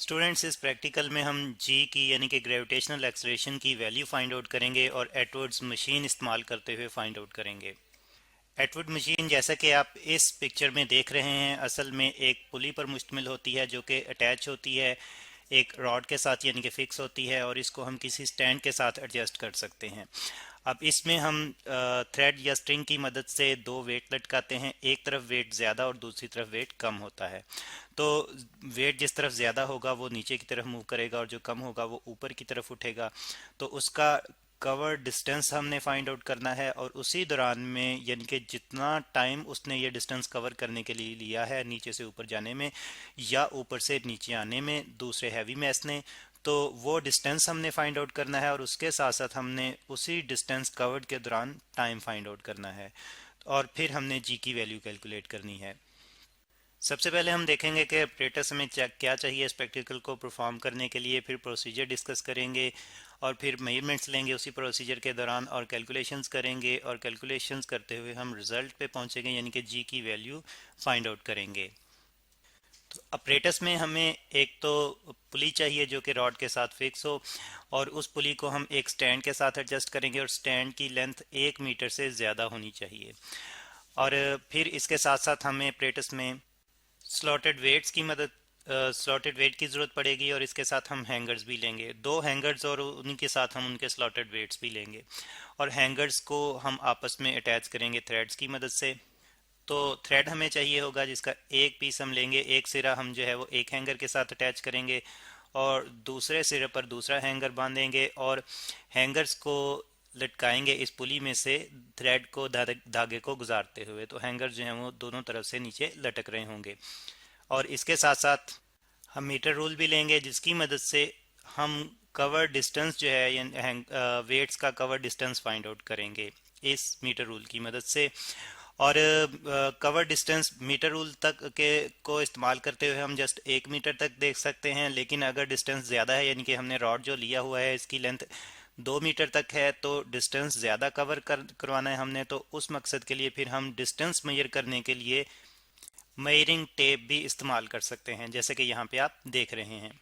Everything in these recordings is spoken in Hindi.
स्टूडेंट्स, इस प्रैक्टिकल में हम जी की यानी कि ग्रेविटेशनल एक्सेलरेशन की वैल्यू फाइंड आउट करेंगे और एटवर्ड्स मशीन इस्तेमाल करते हुए फाइंड आउट करेंगे। एटवर्ड मशीन जैसा कि आप इस पिक्चर में देख रहे हैं, असल में एक पुली पर मुश्तमिल होती है जो कि अटैच होती है एक रॉड के साथ यानी कि फिक्स होती है, और इसको हम किसी स्टैंड के साथ एडजस्ट कर सकते हैं। अब इसमें हम थ्रेड या स्ट्रिंग की मदद से दो वेट लटकाते हैं, एक तरफ वेट ज़्यादा और दूसरी तरफ वेट कम होता है। तो वेट जिस तरफ ज़्यादा होगा वो नीचे की तरफ मूव करेगा और जो कम होगा वो ऊपर की तरफ उठेगा। तो उसका कवर डिस्टेंस हमने फाइंड आउट करना है, और उसी दौरान में यानी कि जितना टाइम उसने ये डिस्टेंस कवर करने के लिए लिया है नीचे से ऊपर जाने में या ऊपर से नीचे आने में दूसरे हैवी मैस ने, तो वो डिस्टेंस हमने फाइंड आउट करना है, और उसके साथ साथ हमने उसी डिस्टेंस कवर्ड के दौरान टाइम फाइंड आउट करना है, और फिर हमने जी की वैल्यू कैलकुलेट करनी है। सबसे पहले हम देखेंगे कि ऑपरेटर्स हमें क्या चाहिए इस प्रैक्टिकल को परफॉर्म करने के लिए, फिर प्रोसीजर डिस्कस करेंगे और फिर मेजरमेंट्स लेंगे उसी प्रोसीजर के दौरान और कैलकुलेशंस करेंगे, और कैलकुलेशंस करते हुए हम रिजल्ट पे पहुंचेंगे यानी कि जी की वैल्यू फाइंड आउट करेंगे। तो ऑपरेटर्स में हमें एक तो पुली चाहिए जो कि रॉड के साथ फिक्स हो, और उस पुली को हम एक स्टैंड के साथ एडजस्ट करेंगे और स्टैंड की लेंथ 1 मीटर से ज़्यादा होनी चाहिए। और फिर इसके साथ साथ हमें ऑपरेटर्स में स्लॉटेड वेट्स की मदद स्लॉटेड वेट की ज़रूरत पड़ेगी, और इसके साथ हम हैंगर्स भी लेंगे, दो हैंगर्स, और उन्हीं के साथ हम उनके स्लॉटेड वेट्स भी लेंगे। और हैंगर्स को हम आपस में अटैच करेंगे थ्रेड्स की मदद से। तो थ्रेड हमें चाहिए होगा जिसका एक पीस हम लेंगे, एक सिरा हम जो है वो एक हैंगर के साथ अटैच करेंगे और दूसरे सिरे पर दूसरा हैंगर बांधेंगे, और हैंगर्स को लटकाएंगे इस पुली में से थ्रेड को धागे को गुजारते हुए। तो हैंगर जो हैं वो दोनों तरफ से नीचे लटक रहे होंगे। और इसके साथ साथ हम मीटर रूल भी लेंगे जिसकी मदद से हम कवर डिस्टेंस जो है या वेट्स का कवर डिस्टेंस फाइंड आउट करेंगे इस मीटर रूल की मदद से। और कवर डिस्टेंस मीटर रूल तक के को इस्तेमाल करते हुए हम जस्ट 1 मीटर तक देख सकते हैं, लेकिन अगर डिस्टेंस ज़्यादा है यानी कि हमने रॉड जो लिया हुआ है इसकी लेंथ 2 मीटर तक है, तो डिस्टेंस ज़्यादा करवाना है हमने, तो उस मकसद के लिए फिर हम डिस्टेंस मेजर करने के लिए मेजरिंग टेप भी इस्तेमाल कर सकते हैं, जैसे कि यहाँ पे आप देख रहे हैं।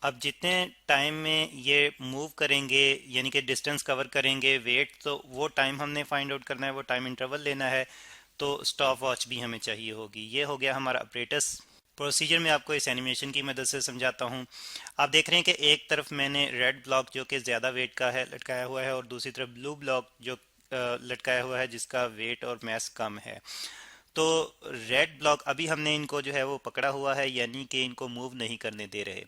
अब जितने टाइम में ये मूव करेंगे यानी कि डिस्टेंस कवर करेंगे वेट, तो वो टाइम हमने फाइंड आउट करना है, वो टाइम इंटरवल लेना है। तो स्टॉप वॉच भी हमें चाहिए होगी। ये हो गया हमारा ऑपरेटर्स। प्रोसीजर में आपको इस एनिमेशन की मदद से समझाता हूँ। आप देख रहे हैं कि एक तरफ मैंने रेड ब्लॉक जो कि ज़्यादा वेट का है लटकाया हुआ है, और दूसरी तरफ ब्लू ब्लॉक जो लटकाया हुआ है जिसका वेट और मैस कम है। तो रेड ब्लॉक अभी हमने इनको जो है वो पकड़ा हुआ है, यानी कि इनको मूव नहीं करने दे रहे,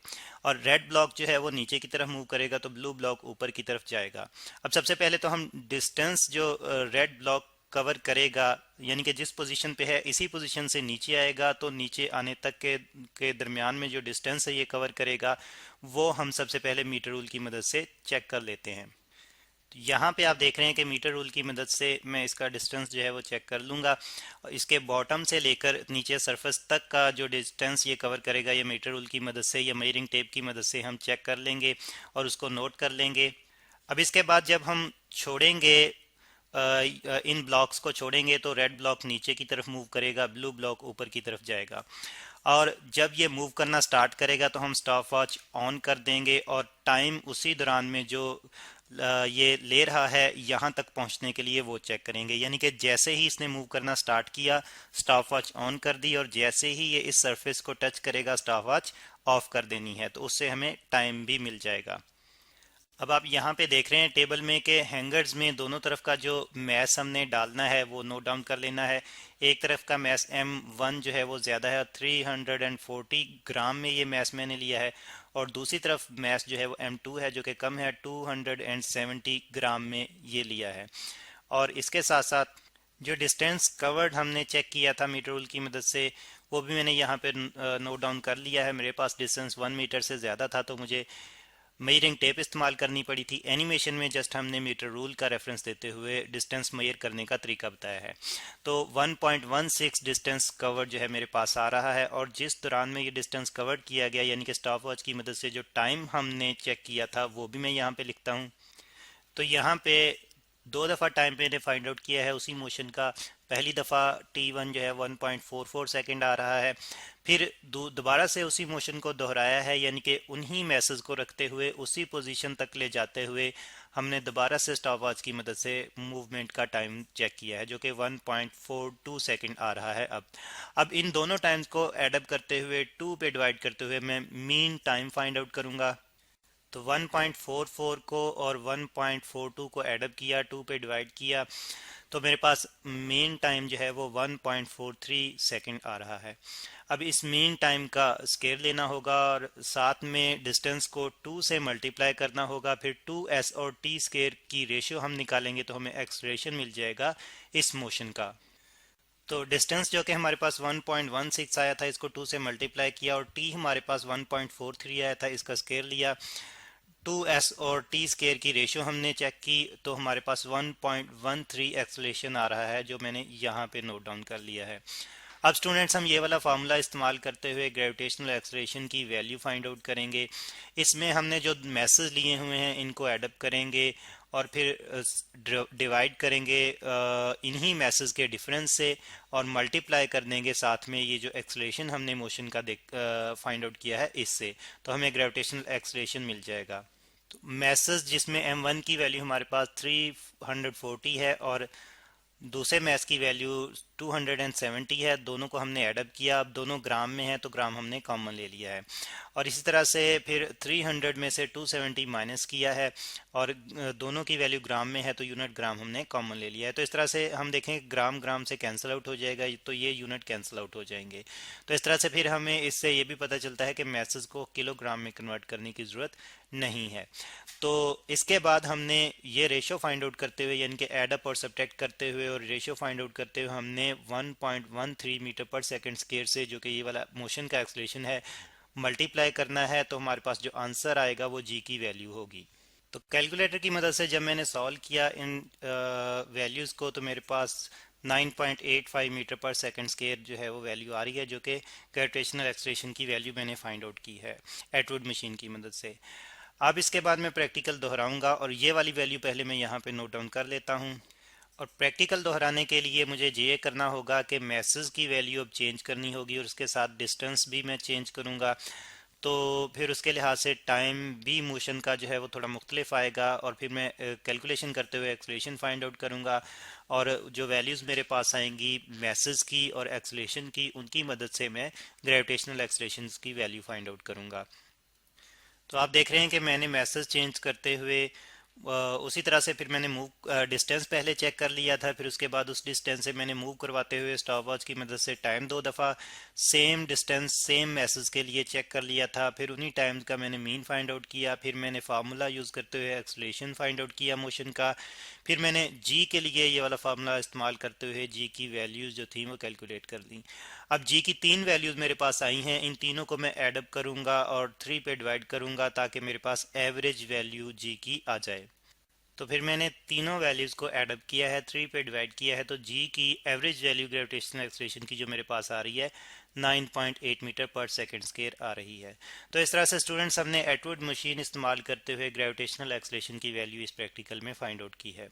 और रेड ब्लॉक जो है वो नीचे की तरफ मूव करेगा तो ब्लू ब्लॉक ऊपर की तरफ जाएगा। अब सबसे पहले तो हम डिस्टेंस जो रेड ब्लॉक कवर करेगा यानी कि जिस पोजीशन पे है इसी पोजीशन से नीचे आएगा, तो नीचे आने तक के दरमियान में जो डिस्टेंस है ये कवर करेगा, वो हम सबसे पहले मीटर रूल की मदद से चेक कर लेते हैं। यहाँ पे आप देख रहे हैं कि मीटर रूल की मदद से मैं इसका डिस्टेंस जो है वो चेक कर लूँगा। और इसके बॉटम से लेकर नीचे सरफेस तक का जो डिस्टेंस ये कवर करेगा ये मीटर रूल की मदद से या मेजरिंग टेप की मदद से हम चेक कर लेंगे और उसको नोट कर लेंगे। अब इसके बाद जब हम छोड़ेंगे इन ब्लॉक्स को छोड़ेंगे तो रेड ब्लॉक नीचे की तरफ मूव करेगा, ब्लू ब्लॉक ऊपर की तरफ जाएगा। और जब ये मूव करना स्टार्ट करेगा तो हम स्टॉप वॉच ऑन कर देंगे, और टाइम उसी दौरान में जो ये ले रहा है यहाँ तक पहुँचने के लिए वो चेक करेंगे। यानी कि जैसे ही इसने मूव करना स्टार्ट किया स्टॉप वॉच ऑन कर दी, और जैसे ही ये इस सरफेस को टच करेगा स्टॉप वॉच ऑफ कर देनी है, तो उससे हमें टाइम भी मिल जाएगा। अब आप यहाँ पे देख रहे हैं टेबल में कि हैंगर्स में दोनों तरफ का जो मैस हमने डालना है वो नोट डाउन कर लेना है। एक तरफ का मैस M1 जो है वो ज़्यादा है, 340 ग्राम में ये मैस मैंने लिया है, और दूसरी तरफ मैस जो है वो M2 है जो कि कम है, 270 ग्राम में ये लिया है। और इसके साथ साथ जो डिस्टेंस कवर्ड हमने चेक किया था मीटर रूल की मदद से वो भी मैंने यहाँ पे नोट डाउन कर लिया है। मेरे पास डिस्टेंस 1 मीटर से ज़्यादा था तो मुझे मेजरिंग टेप इस्तेमाल करनी पड़ी थी। एनिमेशन में जस्ट हमने मीटर रूल का रेफरेंस देते हुए डिस्टेंस मेजर करने का तरीका बताया है। तो 1.16 डिस्टेंस कवर जो है मेरे पास आ रहा है, और जिस दौरान में ये डिस्टेंस कवर किया गया यानी कि स्टॉप वॉच की मदद से जो टाइम हमने चेक किया था वो भी मैं यहाँ पे लिखता हूँ। तो यहाँ पे दो दफ़ा टाइम मैंने फाइंड आउट किया है उसी मोशन का। पहली दफ़ा t1 जो है 1.44 सेकंड आ रहा है, फिर दोबारा से उसी मोशन को दोहराया है, यानी कि उन्हीं मैसेज को रखते हुए उसी पोजीशन तक ले जाते हुए हमने दोबारा से स्टॉप वॉच की मदद से मूवमेंट का टाइम चेक किया है जो कि 1.42 सेकंड आ रहा है। अब इन दोनों टाइम्स को एडअप करते हुए 2 पे डिवाइड करते हुए मैं मीन टाइम फाइंड आउट करूंगा। तो 1.44 को और 1.42 को एडअप किया, 2 पे डिवाइड किया, तो मेरे पास मीन टाइम जो है वो 1.43 सेकंड आ रहा है। अब इस मीन टाइम का स्केयर लेना होगा और साथ में डिस्टेंस को 2 से मल्टीप्लाई करना होगा, फिर 2s और t स्केयर की रेशियो हम निकालेंगे तो हमें एक्सलेरेशन मिल जाएगा इस मोशन का। तो डिस्टेंस जो कि हमारे पास 1.16 आया था, इसको 2 से मल्टीप्लाई किया, और t हमारे पास 1.43 आया था, इसका स्केयर लिया। 2s और t स्केयर की रेशियो हमने चेक की तो हमारे पास 1.13 एक्सलेशन आ रहा है, जो मैंने यहाँ पे नोट डाउन कर लिया है। अब स्टूडेंट्स, हम ये वाला फार्मूला इस्तेमाल करते हुए ग्रेविटेशनल एक्सलेशन की वैल्यू फाइंड आउट करेंगे। इसमें हमने जो मैसेज लिए हुए हैं इनको एडअप करेंगे और फिर डिवाइड करेंगे इन्हीं मैसेज के डिफरेंस से और मल्टीप्लाई कर देंगे साथ में ये जो एक्सलेशन हमने मोशन का फाइंड आउट किया है इससे, तो हमें ग्रेविटेशनल एक्सलेशन मिल जाएगा। तो मैसेज जिसमें m1 की वैल्यू हमारे पास 340 है और दूसरे मैथ्स की वैल्यू 270 है, दोनों को हमने ऐडअप किया। अब दोनों ग्राम में है तो ग्राम हमने कॉमन ले लिया है, और इसी तरह से फिर 300 में से 270 माइनस किया है और दोनों की वैल्यू ग्राम में है तो यूनिट ग्राम हमने कॉमन ले लिया है। तो इस तरह से हम देखें ग्राम ग्राम से कैंसिल आउट हो जाएगा, तो ये यूनिट कैंसिल आउट हो जाएंगे। तो इस तरह से फिर हमें इससे ये भी पता चलता है कि मैसेज को किलोग्राम में कन्वर्ट करने की ज़रूरत नहीं है। तो इसके बाद हमने ये रेशो फाइंड आउट करते हुए, यानी कि एडअप और सब्ट्रैक्ट करते हुए और रेशियो फाइंड आउट करते हुए, हमने 1.13 मीटर पर सेकंड स्केयर से, जो कि ये वाला मोशन का एक्सलेशन है, मल्टीप्लाई करना है। तो हमारे पास जो आंसर आएगा वो जी की वैल्यू होगी। तो कैलकुलेटर की मदद से जब मैंने सॉल्व किया इन वैल्यूज़ को तो मेरे पास 9.85 मीटर पर सेकंड स्केयर जो है वो वैल्यू आ रही है, जो कि ग्रेविटेशनल एक्सलेशन की वैल्यू मैंने फाइंड आउट की है एटवुड मशीन की मदद से। अब इसके बाद मैं प्रैक्टिकल दोहराऊंगा और ये वाली वैल्यू पहले मैं यहाँ पे नोट डाउन कर लेता हूँ। और प्रैक्टिकल दोहराने के लिए मुझे ये करना होगा कि मैसेज की वैल्यू अब चेंज करनी होगी और उसके साथ डिस्टेंस भी मैं चेंज करूँगा। तो फिर उसके लिहाज से टाइम भी मोशन का जो है वो थोड़ा मुख्तलिफ आएगा और फिर मैं कैलकुलेशन करते हुए एक्सलेशन फाइंड आउट करूँगा, और जो वैल्यूज़ मेरे पास आएंगी मैसेज की और एक्सलेशन की, उनकी मदद से मैं ग्रेविटेशनल एक्सलेशन की वैल्यू फाइंड आउट करूँगा। तो आप देख रहे हैं कि मैंने मैसेज चेंज करते हुए उसी तरह से फिर मैंने मूव डिस्टेंस पहले चेक कर लिया था, फिर उसके बाद उस डिस्टेंस से मैंने मूव करवाते हुए स्टॉप वॉच की मदद से टाइम दो दफ़ा सेम डिस्टेंस सेम मैसेज के लिए चेक कर लिया था। फिर उन्हीं टाइम्स का मैंने मीन फाइंड आउट किया, फिर मैंने फार्मूला यूज़ करते हुए एक्सलेशन फाइंड आउट किया मोशन का, फिर मैंने जी के लिए ये वाला फार्मूला इस्तेमाल करते हुए जी की वैल्यूज़ जो थी वो कैलकुलेट कर ली। अब जी की 3 वैल्यूज़ मेरे पास आई हैं, इन तीनों को मैं एडअप करूँगा और 3 पे डिवाइड करूँगा ताकि मेरे पास एवरेज वैल्यू जी की आ जाए। तो फिर मैंने तीनों वैल्यूज़ को ऐड अप किया है, 3 पे डिवाइड किया है, तो जी की एवरेज वैल्यू ग्रेविटेशनल एक्सलेशन की जो मेरे पास आ रही है 9.8 मीटर पर सेकंड स्क्वायर आ रही है। तो इस तरह से स्टूडेंट्स हमने एटवुड मशीन इस्तेमाल करते हुए ग्रेविटेशनल एक्सलेशन की वैल्यू इस प्रैक्टिकल में फाइंड आउट की है।